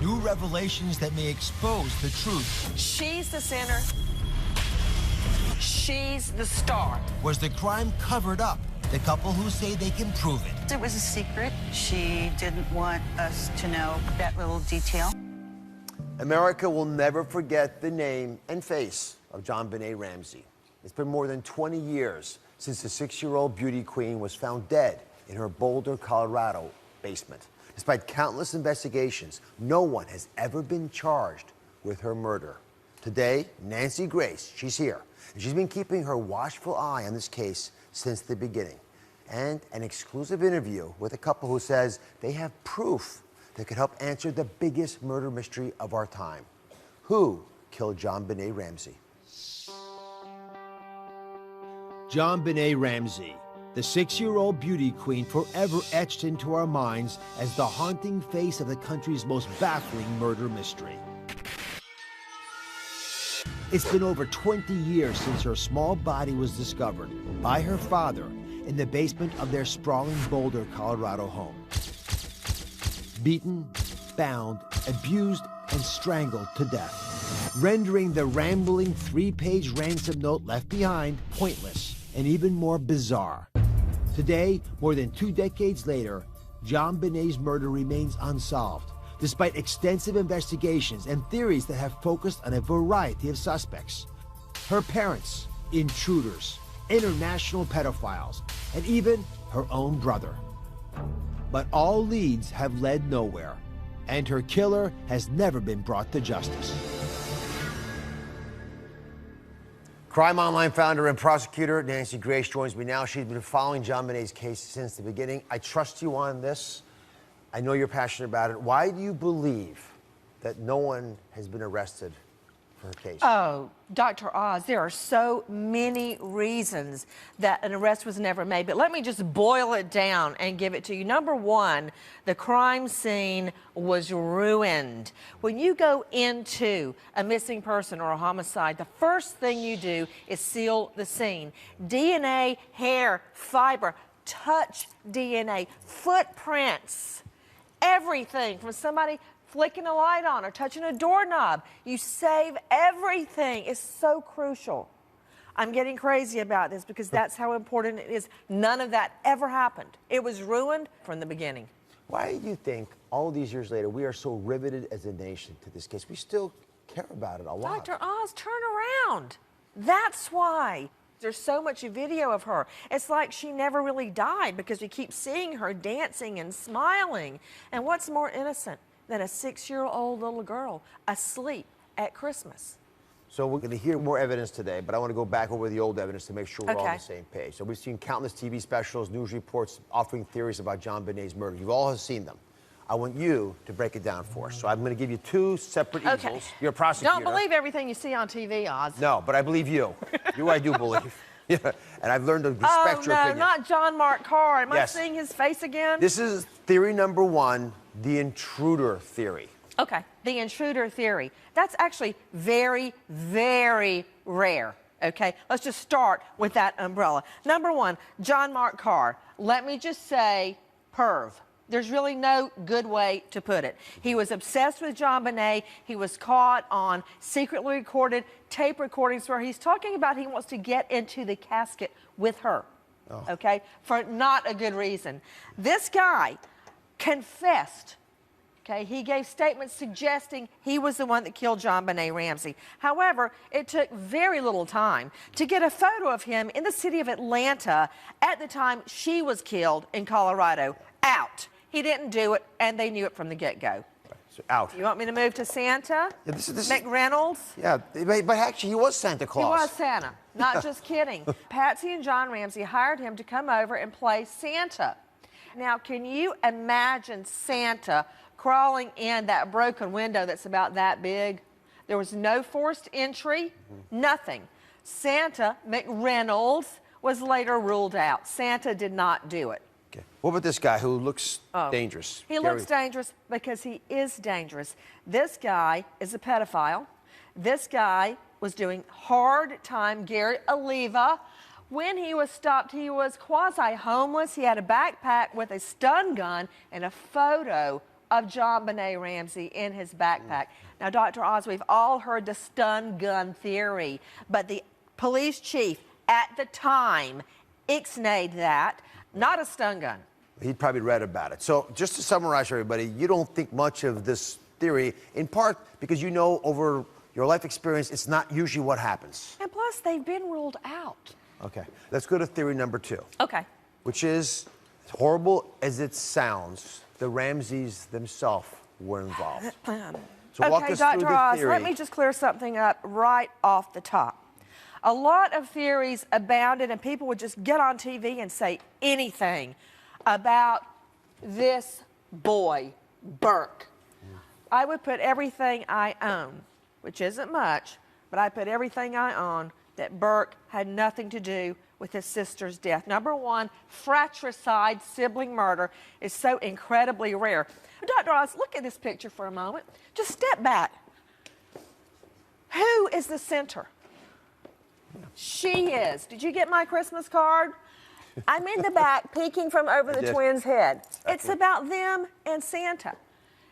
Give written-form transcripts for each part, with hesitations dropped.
New revelations that may expose the truth. She's the center. She's the star. Was the crime covered up? The couple who say they can prove it. It was a secret. She didn't want us to know that little detail. America will never forget the name and face of JonBenet Ramsey. It's been more than 20 years since the 6-year-old beauty queen was found dead in her Boulder, Colorado basement. Despite countless investigations, no one has ever been charged with her murder. Today, Nancy Grace, she's here, and she's been keeping her watchful eye on this case since the beginning. And an exclusive interview with a couple who says they have proof that could help answer the biggest murder mystery of our time. Who killed JonBenet Ramsey? JonBenet Ramsey, the 6-year-old beauty queen forever etched into our minds as the haunting face of the country's most baffling murder mystery. It's been over 20 years since her small body was discovered by her father in the basement of their sprawling Boulder, Colorado home. Beaten, bound, abused, and strangled to death, rendering the rambling 3-page ransom note left behind pointless and even more bizarre. Today, more than 2 decades later, JonBenet's murder remains unsolved, despite extensive investigations and theories that have focused on a variety of suspects. Her parents, intruders, international pedophiles, and even her own brother. But all leads have led nowhere, and her killer has never been brought to justice. Crime Online founder and prosecutor Nancy Grace joins me now. She's been following JonBenet's case since the beginning. I trust you on this. I know you're passionate about it. Why do you believe that no one has been arrested for her case? Oh, Dr. Oz, there are so many reasons that an arrest was never made, but let me just boil it down and give it to you. Number one, the crime scene was ruined. When you go into a missing person or a homicide, the first thing you do is seal the scene. DNA, hair, fiber, touch DNA, footprints, everything from somebody flicking a light on or touching a doorknob. You save everything. It's so crucial. I'm getting crazy about this because that's how important it is. None of that ever happened. It was ruined from the beginning. Why do you think all these years later we are so riveted as a nation to this case? We still care about it a lot. Dr. Oz, turn around. That's why. There's so much video of her. It's like she never really died because we keep seeing her dancing and smiling. And what's more innocent than a 6-year-old little girl asleep at Christmas? So we're going to hear more evidence today, but I want to go back over the old evidence to make sure we're all on Okay. the same page. So we've seen countless TV specials, news reports offering theories about JonBenet's murder. You all have seen them. I want you to break it down for us. So I'm going to give you 2 separate easels. You're a prosecutor. Don't believe everything you see on TV, Oz. No, but I believe you. You I do believe. Yeah. And I've learned to respect your opinion. Oh, no, not John Mark Carr. Am Yes. I seeing his face again? This is theory number 1, the intruder theory. Okay, the intruder theory. That's actually very, very rare. Okay, let's just start with that umbrella. Number 1, John Mark Carr. Let me just say, perv. There's really no good way to put it. He was obsessed with JonBenet. He was caught on secretly recorded tape recordings where he's talking about he wants to get into the casket with her. Oh. Okay, for not a good reason. This guy confessed. Okay, he gave statements suggesting he was the one that killed JonBenet Ramsey. However, it took very little time to get a photo of him in the city of Atlanta at the time she was killed in Colorado. Out. He didn't do it, and they knew it from the get-go. So out. You want me to move to Santa? Yeah, this McReynolds? Yeah, but actually he was Santa Claus. He was Santa, not just kidding. Patsy and John Ramsey hired him to come over and play Santa. Now, can you imagine Santa crawling in that broken window that's about that big? There was no forced entry, nothing. Santa McReynolds was later ruled out. Santa did not do it. Okay. What about this guy who looks dangerous? He looks dangerous because he is dangerous. This guy is a pedophile. This guy was doing hard time. Gary Oliva. When he was stopped, he was quasi-homeless. He had a backpack with a stun gun and a photo of JonBenet Ramsey in his backpack. Now, Dr. Oz, we've all heard the stun gun theory, but the police chief at the time ixnayed that, not a stun gun. He'd probably read about it. So just to summarize for everybody, you don't think much of this theory, in part because you know over your life experience, it's not usually what happens. And plus, they've been ruled out. Okay, let's go to theory number 2. Okay. Which is, as horrible as it sounds, the Ramseys themselves were involved. So walk Okay, us through Dr. the Oz, theory. let me just clear something up right off the top. A lot of theories abounded, and people would just get on TV and say anything about this boy, Burke. I would put everything I own, which isn't much, but I put everything I own that Burke had nothing to do with his sister's death. Number one, fratricide, sibling murder, is so incredibly rare. Dr. Oz, look at this picture for a moment. Just step back. Who is the center? She is. Did you get my Christmas card? I'm in the back peeking from over the twins' head. It's about them and Santa.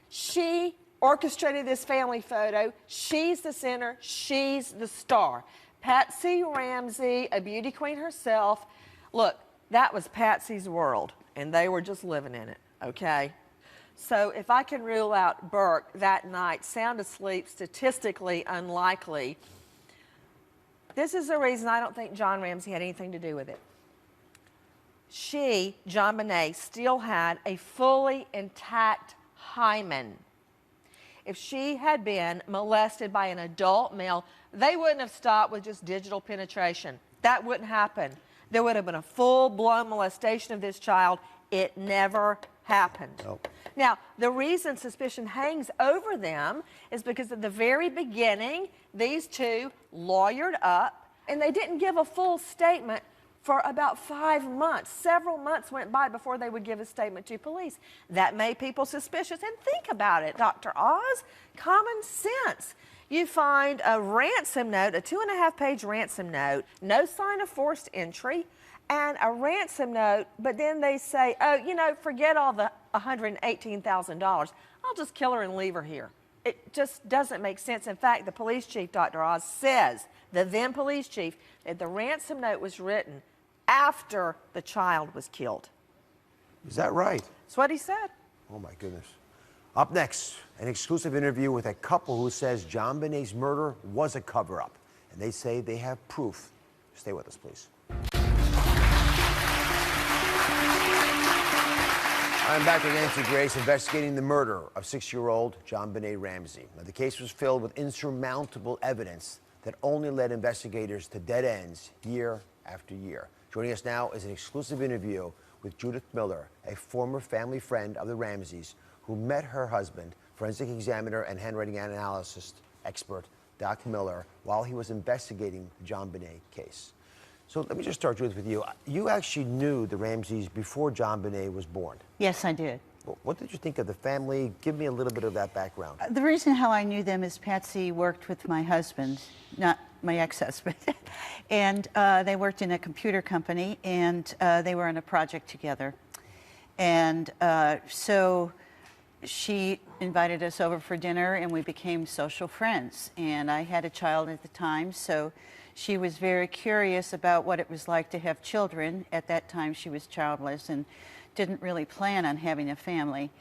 She orchestrated this family photo. She's the center. She's the star. Patsy Ramsey, a beauty queen herself. Look, that was Patsy's world, and they were just living in it, okay? So if I can rule out Burke that night, sound asleep, statistically unlikely, this is the reason I don't think John Ramsey had anything to do with it. She, JonBenet, still had a fully intact hymen. If she had been molested by an adult male, they wouldn't have stopped with just digital penetration. That wouldn't happen. There would have been a full-blown molestation of this child. It never happened. Nope. Now, the reason suspicion hangs over them is because at the very beginning, these two lawyered up, and they didn't give a full statement for about 5 months. Several months went by before they would give a statement to police. That made people suspicious. And think about it, Dr. Oz, common sense. You find a ransom note, a 2.5-page ransom note, no sign of forced entry, and a ransom note, but then they say, oh, you know, forget all the $118,000. I'll just kill her and leave her here. It just doesn't make sense. In fact, the police chief, Dr. Oz, says, the then police chief, that the ransom note was written after the child was killed. Is that right? That's what he said. Oh, my goodness. Up next, an exclusive interview with a couple who says JonBenet's murder was a cover-up, and they say they have proof. Stay with us, please. I'm back with Nancy Grace investigating the murder of 6-year-old JonBenet Ramsey. Now, the case was filled with insurmountable evidence that only led investigators to dead ends year after year. Joining us now is an exclusive interview with Judith Miller, a former family friend of the Ramseys, who met her husband, forensic examiner and handwriting analysis expert, Doc Miller, while he was investigating the JonBenet case. So let me just start, Judith, with you. You actually knew the Ramseys before JonBenet was born. Yes, I did. What did you think of the family? Give me a little bit of that background. The reason how I knew them is Patsy worked with my husband, not my ex-husband, and they worked in a computer company, and they were on a project together. And so she invited us over for dinner, and we became social friends. And I had a child at the time, so she was very curious about what it was like to have children. At that time, she was childless and didn't really plan on having a family.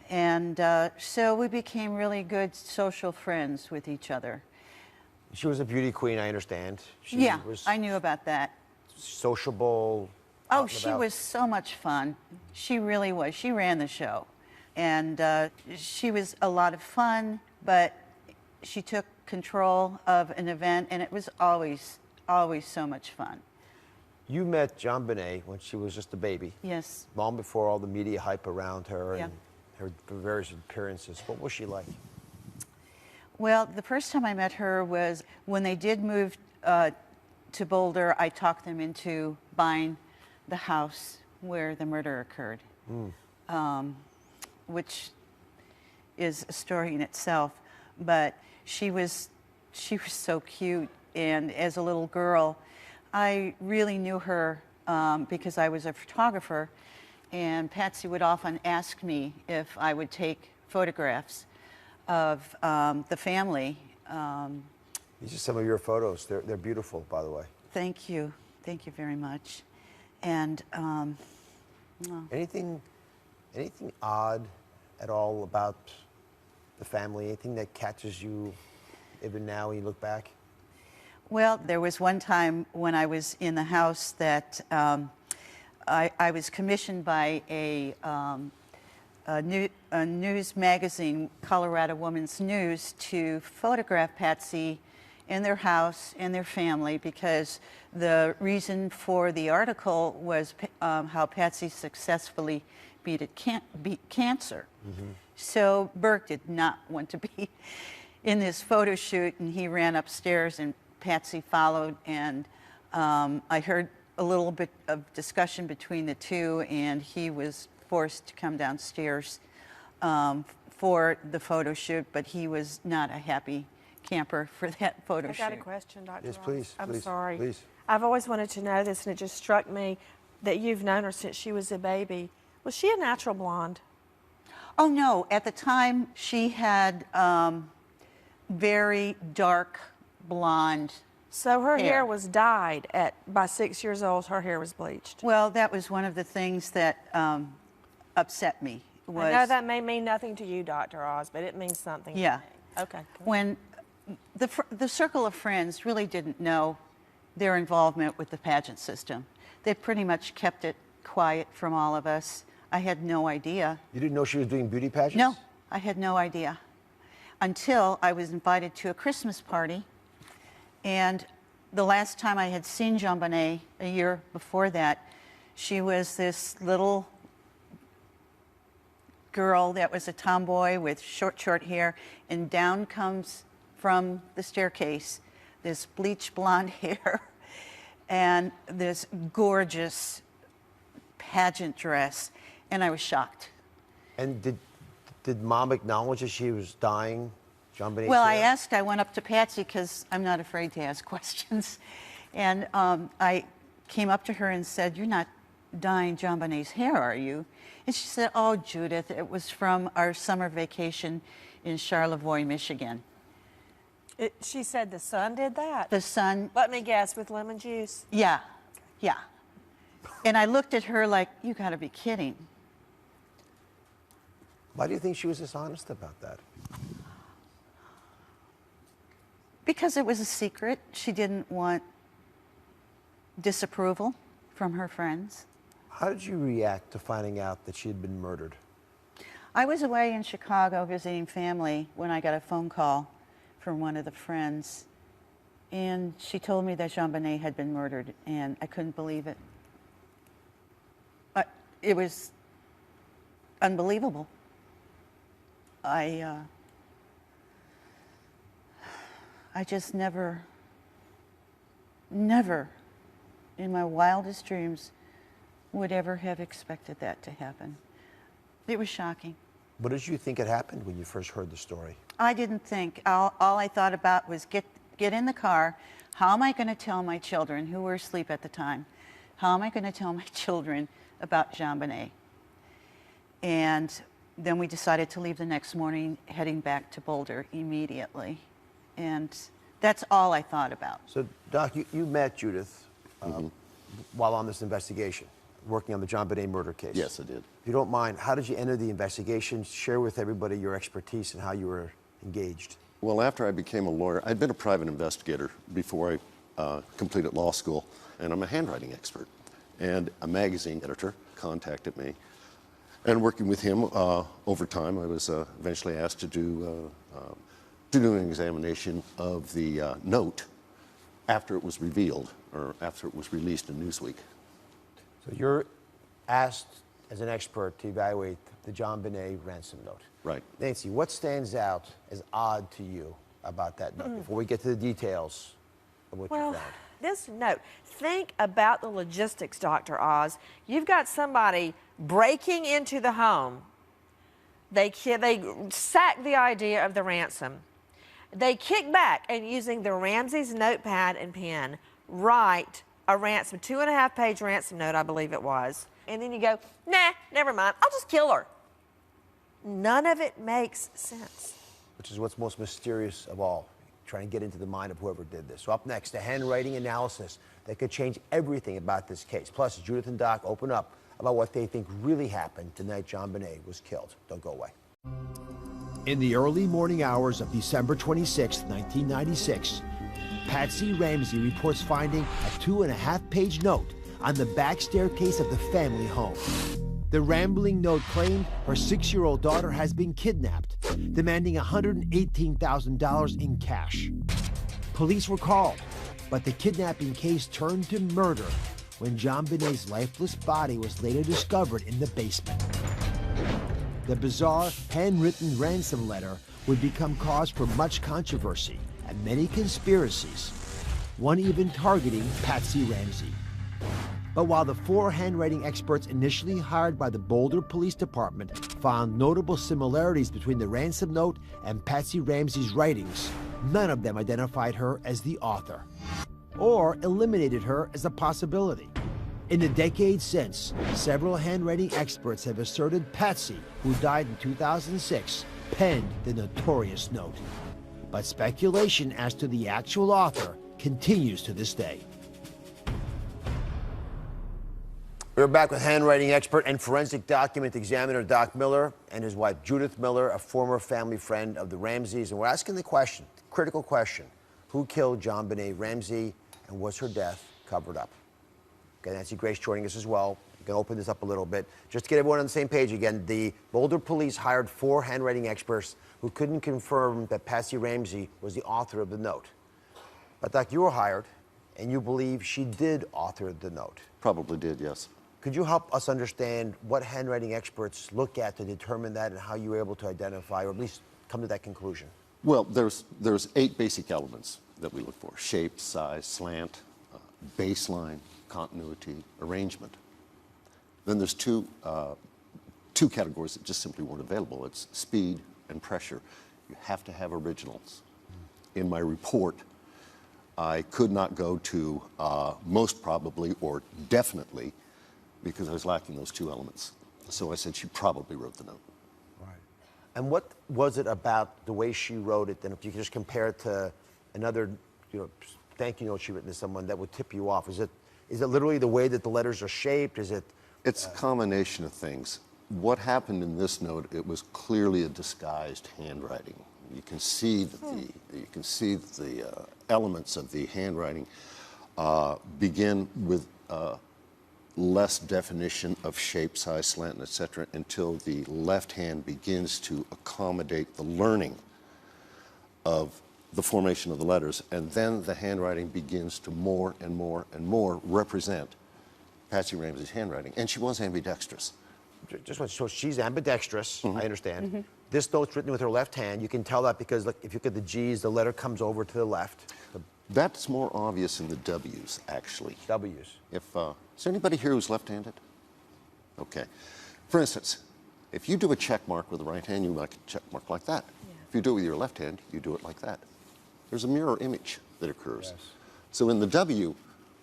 And so we became really good social friends with each other. She was a beauty queen, I understand. She Yeah, was I knew about that. sociable. Oh, she was so much fun. She really was. She ran the show. And she was a lot of fun, but she took control of an event, and it was always, always so much fun. You met JonBenet when she was just a baby. Yes. Long before all the media hype around her Yeah. and her various appearances. What was she like? Well, the first time I met her was when they did move to Boulder. I talked them into buying the house where the murder occurred, which is a story in itself. But she was so cute, and as a little girl, I really knew her because I was a photographer, and Patsy would often ask me if I would take photographs of the family. These are some of your photos. They're beautiful, by the way. Thank you. Thank you very much. And Anything odd at all about the family? Anything that catches you even now when you look back? well, there was one time when I was in the house that I was commissioned by a news magazine, Colorado Woman's News, to photograph Patsy in their house and their family, because the reason for the article was how Patsy successfully beat cancer. Mm-hmm. So Burke did not want to be in this photo shoot, and he ran upstairs and Patsy followed, and I heard a little bit of discussion between the two, and he was forced to come downstairs for the photo shoot, but he was not a happy camper for that photo shoot. I got a question, Dr. Yes, Ross. please. I'm please, sorry. Please. I've always wanted to know this, and it just struck me that you've known her since she was a baby. Was she a natural blonde? Oh, no. At the time, she had very dark blonde. So her hair Hair. was dyed by 6 years old. Her hair was bleached. Well, that was one of the things that upset me. Was I know that may mean nothing to you, Dr. Oz, but it means something Yeah. to me. Okay. when the circle of friends really didn't know their involvement with the pageant system. They pretty much kept it quiet from all of us. I had no idea. You didn't know she was doing beauty pageants? No, I had no idea until I was invited to a Christmas party. And the last time I had seen JonBenet, a year before that, she was this little girl that was a tomboy with short hair, and down comes from the staircase this bleach blonde hair and this gorgeous pageant dress, and I was shocked. And did Mom acknowledge that she was dying, JonBenet's Well, I hair? I went up to Patsy because I'm not afraid to ask questions. And I came up to her and said, "You're not dyeing JonBenet's hair, are you?" And she said, "Oh, Judith, it was from our summer vacation in Charlevoix, Michigan." She said the son did that? The sun, Let me guess, with lemon juice? yeah. And I looked at her like, "You gotta be kidding." Why do you think she was dishonest about that? Because it was a secret. She didn't want disapproval from her friends. How did you react to finding out that she had been murdered? I was away in Chicago visiting family when I got a phone call from one of the friends, and she told me that JonBenet had been murdered, and I couldn't believe it. It was unbelievable. I just never in my wildest dreams would ever have expected that to happen. It was shocking. What did you think had happened when you first heard the story? I didn't think. All I thought about was get in the car. How am I going to tell my children, who were asleep at the time, how am I going to tell my children about JonBenet? And then we decided to leave the next morning, heading back to Boulder immediately. And that's all I thought about. So, Doc, you met Judith while on this investigation, working on the JonBenet murder case. Yes, I did. If you don't mind, how did you enter the investigation? Share with everybody your expertise and how you were engaged. Well, after I became a lawyer, I'd been a private investigator before I completed law school, and I'm a handwriting expert. And a magazine editor contacted me. And working with him over time, I was eventually asked to do an examination of the note after it was revealed, or after it was released in Newsweek. So you're asked as an expert to evaluate the JonBenet ransom note. Right. Nancy, what stands out as odd to you about that note before we get to the details of what you Well, found? this note, think about the logistics, Dr. Oz. You've got somebody breaking into the home. They sack the idea of the ransom. They kick back and, using the Ramsey's notepad and pen, write a ransom, 2.5-page ransom note, I believe it was. And then you go, nah, never mind, I'll just kill her. None of it makes sense. Which is what's most mysterious of all, trying to get into the mind of whoever did this. So up next, a handwriting analysis that could change everything about this case. Plus, Judith and Doc open up about what they think really happened the night JonBenet was killed. Don't go away. In the early morning hours of December 26, 1996, Patsy Ramsey reports finding a 2.5-page note on the back staircase of the family home. The rambling note claimed her 6-year-old daughter has been kidnapped, demanding $118,000 in cash. Police were called, but the kidnapping case turned to murder when JonBenet's lifeless body was later discovered in the basement. The bizarre handwritten ransom letter would become cause for much controversy and many conspiracies, one even targeting Patsy Ramsey. But while the 4 handwriting experts initially hired by the Boulder Police Department found notable similarities between the ransom note and Patsy Ramsey's writings, none of them identified her as the author or eliminated her as a possibility. In the decades since, several handwriting experts have asserted Patsy, who died in 2006, penned the notorious note. But speculation as to the actual author continues to this day. We're back with handwriting expert and forensic document examiner Doc Miller and his wife Judith Miller, a former family friend of the Ramseys. And we're asking the question, critical question, who killed JonBenet Ramsey and was her death covered up? Okay, Nancy Grace joining us as well. We can open this up a little bit. Just to get everyone on the same page again, the Boulder police hired 4 handwriting experts who couldn't confirm that Patsy Ramsey was the author of the note. But Doc, you were hired, and you believe she did author the note. Probably did, yes. Could you help us understand what handwriting experts look at to determine that and how you were able to identify or at least come to that conclusion? Well, there's 8 basic elements that we look for: shape, size, slant, baseline, continuity, arrangement. Then there's two categories that just simply weren't available. It's speed and pressure. You have to have originals. In my report, I could not go to most probably or definitely because I was lacking those 2 elements. So I said she probably wrote the note. Right. And what was it about the way she wrote it, then if you could just compare it to another, thank you note she written to someone that would tip you off? Is it literally the way that the letters are shaped? Is it? It's a combination of things. What happened in this note, it was clearly a disguised handwriting. You can see that the elements of the handwriting begin with less definition of shape, size, slant, etc., until the left hand begins to accommodate the learning of the formation of the letters, and then the handwriting begins to more and more and more represent Patsy Ramsey's handwriting, and she was ambidextrous. So she's ambidextrous, Mm-hmm. I understand. This note's written with her left hand. You can tell that because look, if you look at the G's, the letter comes over to the left. That's more obvious in the W's, actually. W's. Is there anybody here who's left-handed? Okay. For instance, if you do a check mark with the right hand, you make a check mark like that. Yeah. If you do it with your left hand, you do it like that. There's a mirror image that occurs. Yes. So in the W,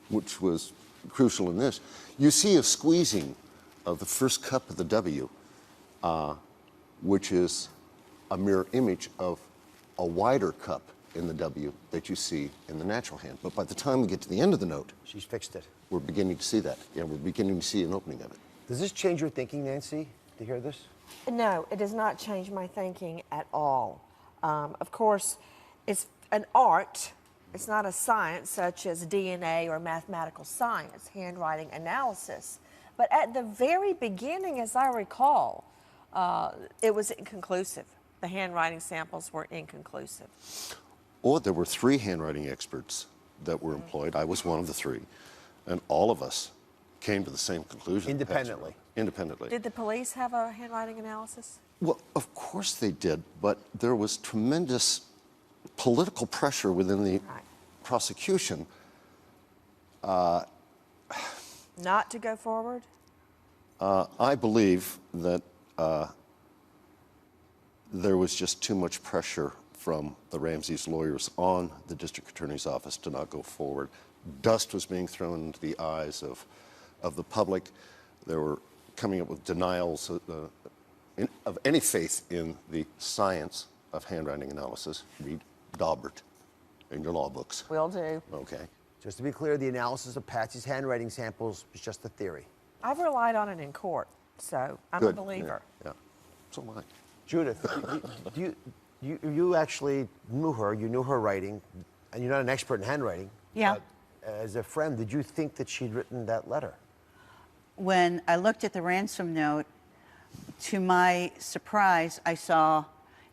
which was crucial in this, you see a squeezing of the first cup of the W, which is a mirror image of a wider cup in the W that you see in the natural hand. But by the time we get to the end of the note, she's fixed it. We're beginning to see that. Yeah, we're beginning to see an opening of it. Does this change your thinking, Nancy, to hear this? No, it does not change my thinking at all. Of course, it's an art. It's not a science such as DNA or mathematical science, handwriting analysis. But at the very beginning, as I recall, it was inconclusive. The handwriting samples were inconclusive. Or there were 3 handwriting experts that were employed. I was one of the 3. And all of us came to the same conclusion. Independently? Independently. Did the police have a handwriting analysis? Well, of course they did, but there was tremendous political pressure within the prosecution. Not to go forward? I believe that there was just too much pressure from the Ramseys' lawyers on the district attorney's office to not go forward. Dust was being thrown into the eyes of the public. They were coming up with denials of any faith in the science of handwriting analysis, read Daubert in your law books. Will do. Okay. Just to be clear, the analysis of Patsy's handwriting samples is just a theory. I've relied on it in court, so I'm Good. a believer. Yeah. So am I. Judith, you actually knew her. You knew her writing, and you're not an expert in handwriting. Yeah. But as a friend, did you think that she'd written that letter? When I looked at the ransom note, to my surprise, I saw,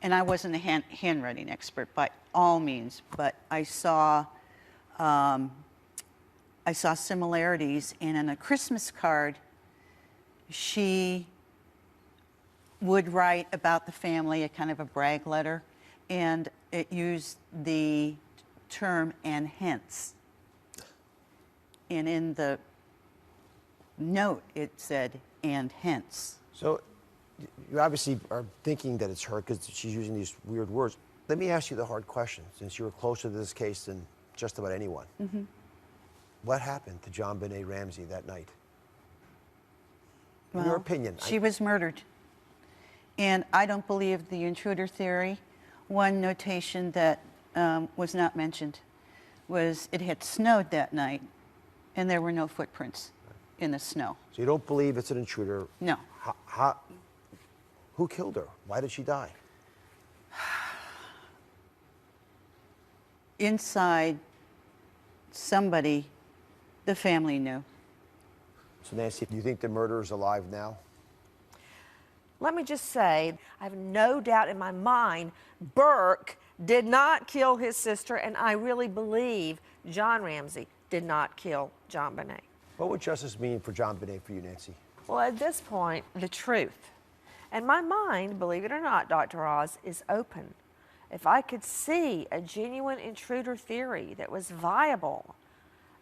and I wasn't a handwriting expert by all means, but I saw similarities. And on a Christmas card, she would write about the family, a kind of a brag letter, and it used the term "and hence." And in the note, it said "and hence." So you obviously are thinking that it's her because she's using these weird words. Let me ask you the hard question, since you were closer to this case than just about anyone. Mm-hmm. What happened to JonBenet Ramsey that night? In your opinion. She was murdered. And I don't believe the intruder theory. One notation that was not mentioned was it had snowed that night, and there were no footprints in the snow. So you don't believe it's an intruder? No. Who killed her? Why did she die? Inside, somebody, the family knew. So Nancy, do you think the murderer's alive now? Let me just say, I have no doubt in my mind, Burke did not kill his sister, and I really believe John Ramsey did not kill JonBenet. What would justice mean for JonBenet for you, Nancy? Well, at this point, the truth. And my mind, believe it or not, Dr. Oz, is open. If I could see a genuine intruder theory that was viable.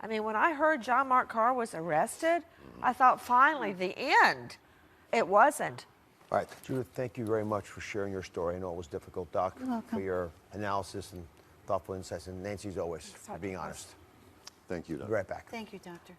I mean, when I heard John Mark Carr was arrested, I thought, finally, the end. It wasn't. All right, Judith, thank you very much for sharing your story. I know it was difficult, Doc, for your analysis and thoughtful insights. And Nancy, as always, for being honest. Thank you, Doc. Be right back. Thank you, Doctor.